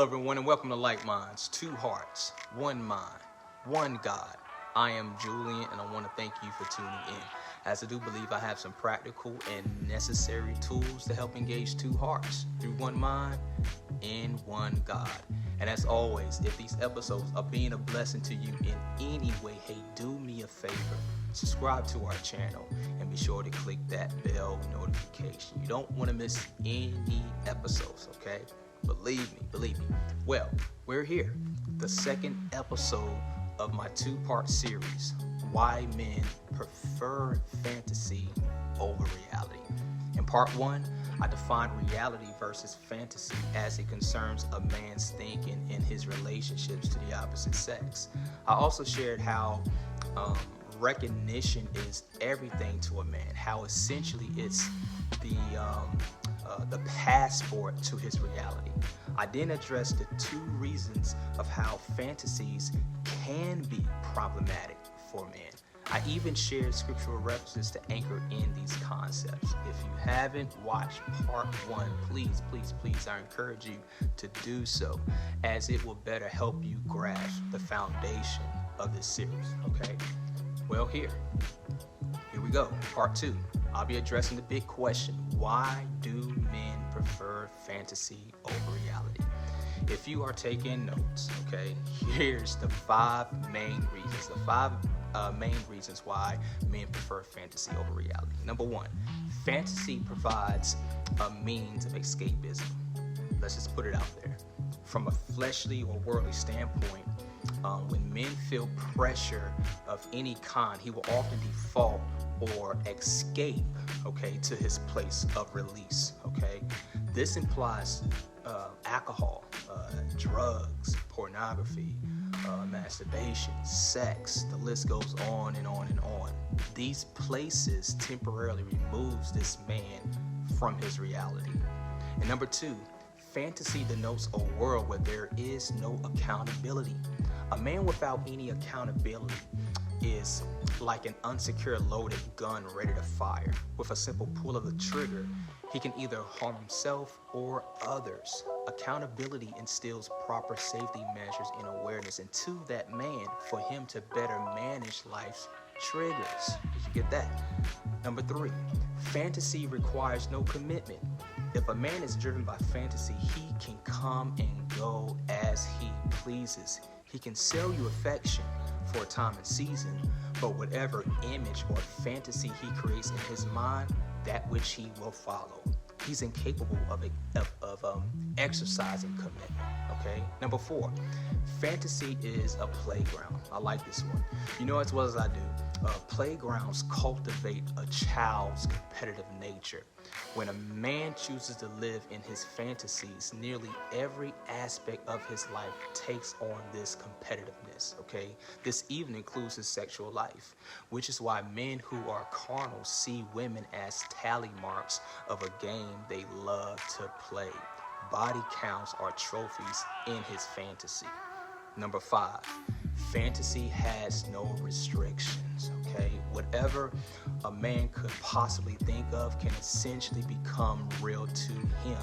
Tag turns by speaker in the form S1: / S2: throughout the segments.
S1: everyone, and welcome to Like Minds, Two Hearts, One Mind, One God. I am Julian, and I want to thank you for tuning in, as I do believe I have some practical and necessary tools to help engage two hearts through one mind and one God. And as always, if these episodes are being a blessing to you in any way, hey, do me a favor. Subscribe to our channel and be sure to click that bell notification. You don't want to miss any episodes, okay? Believe me. Well, we're here. The second episode of my two-part series, Why Men Prefer Fantasy Over Reality. In part one, I defined reality versus fantasy as it concerns a man's thinking in his relationships to the opposite sex. I also shared how recognition is everything to a man, how essentially it's the passport to his reality. I then addressed the two reasons of how fantasies can be problematic for men. I even shared scriptural references to anchor in these concepts. If you haven't watched part one, please, I encourage you to do so, as it will better help you grasp the foundation of this series, okay? Well, here we go, part two. I'll be addressing the big question: why do men prefer fantasy over reality? If you are taking notes, okay, here's the five main reasons. Main reasons why men prefer fantasy over reality. Number one, fantasy provides a means of escapism. Let's just put it out there. From a fleshly or worldly standpoint, when men feel pressure of any kind, he will often default or escape, okay, to his place of release, okay? This implies alcohol, drugs, pornography, masturbation, sex, the list goes on and on and on. These places temporarily removes this man from his reality. And number two, fantasy denotes a world where there is no accountability. A man without any accountability is like an unsecured loaded gun ready to fire. With a simple pull of the trigger, he can either harm himself or others. Accountability instills proper safety measures and awareness into that man for him to better manage life's triggers. Did you get that? Number three, fantasy requires no commitment. If a man is driven by fantasy, he can come and go as he pleases. He can sell you affection for a time and season, but whatever image or fantasy he creates in his mind, that which he will follow. He's incapable of exercising commitment, okay? Number four, fantasy is a playground. I like this one. You know as well as I do, playgrounds cultivate a child's competitive nature. When a man chooses to live in his fantasies, nearly every aspect of his life takes on this competitiveness, okay? This even includes his sexual life, which is why men who are carnal see women as tally marks of a game they love to play. Body counts are trophies in his fantasy. Number five, fantasy has no restrictions, okay? Whatever a man could possibly think of can essentially become real to him.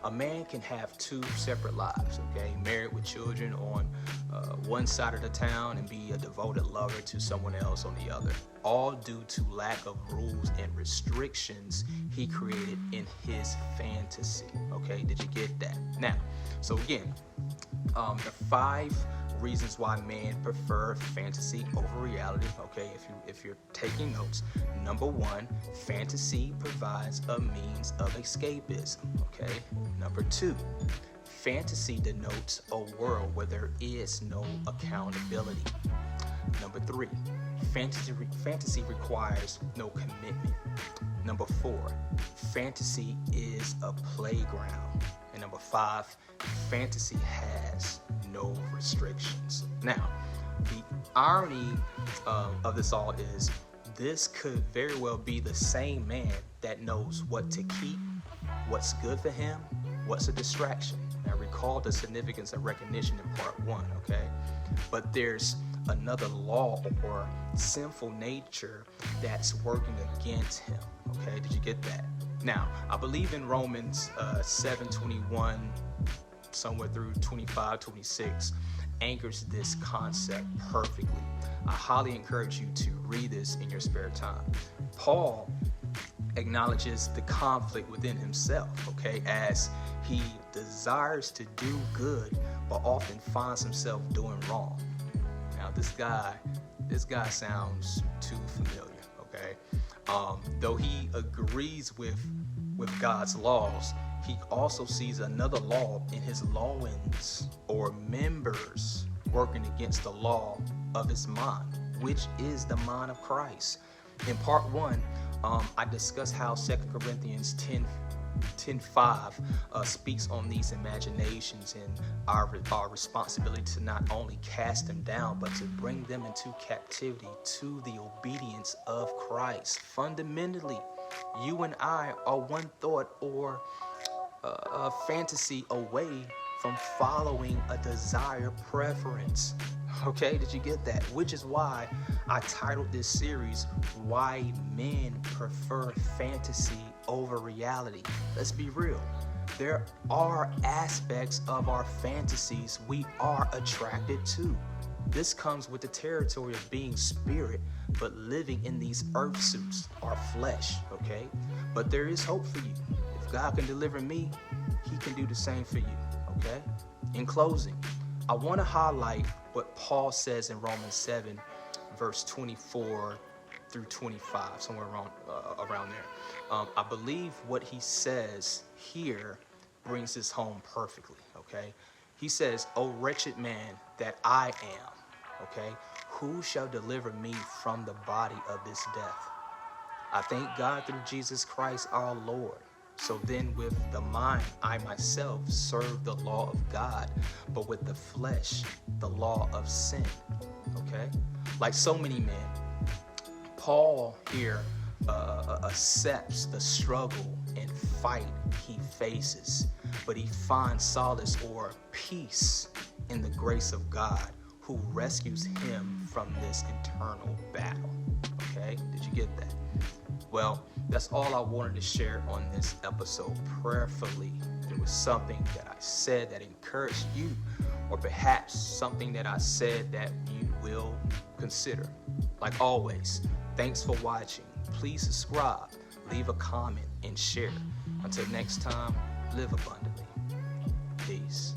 S1: A man can have two separate lives, okay? Married with children on one side of the town and be a devoted lover to someone else on the other, all due to lack of rules and restrictions he created in his fantasy, okay? Did you get that? Now, so again, the five reasons why men prefer fantasy over reality, okay? If you're taking notes, number one, fantasy provides a means of escapism, okay? Number two, fantasy denotes a world where there is no accountability. Number three, fantasy requires no commitment. Number four, fantasy is a playground. And number five, fantasy has no restrictions. Now, the irony of this all is this could very well be the same man that knows what to keep, what's good for him, what's a distraction. Now, recall the significance of recognition in part one, okay? But there's another law or sinful nature that's working against him, okay? Did you get that? Now, I believe in Romans 7:21 somewhere through 25, 26, anchors this concept perfectly. I highly encourage you to read this in your spare time. Paul acknowledges the conflict within himself, okay, as he desires to do good, but often finds himself doing wrong. Now, this guy sounds too familiar, okay? Though he agrees with God's laws, he also sees another law in his loins or members working against the law of his mind, which is the mind of Christ. In part 1, I discussed how 2 Corinthians 10:5 speaks on these imaginations and our responsibility to not only cast them down, but to bring them into captivity to the obedience of Christ. Fundamentally, you and I are one thought or a fantasy away from following a desired preference. Okay, did you get that? Which is why I titled this series, Why Men Prefer Fantasy Over Reality. Let's be real. There are aspects of our fantasies we are attracted to. This comes with the territory of being spirit, but living in these earth suits, our flesh, okay? But there is hope for you. If God can deliver me, he can do the same for you, okay? In closing, I want to highlight what Paul says in Romans 7, verse 24 through 25, somewhere around there. I believe what he says here brings this home perfectly, okay? He says, "O wretched man that I am," okay? "Who shall deliver me from the body of this death? I thank God through Jesus Christ our Lord. So then with the mind, I myself serve the law of God, but with the flesh, the law of sin." Okay? Like so many men, Paul here accepts the struggle and fight he faces, but he finds solace or peace in the grace of God, who rescues him from this internal battle. Okay? Did you get that? Well, that's all I wanted to share on this episode. Prayerfully, there was something that I said that encouraged you, or perhaps something that I said that you will consider. Like always, thanks for watching. Please subscribe, leave a comment, and share. Until next time, live abundantly. Peace.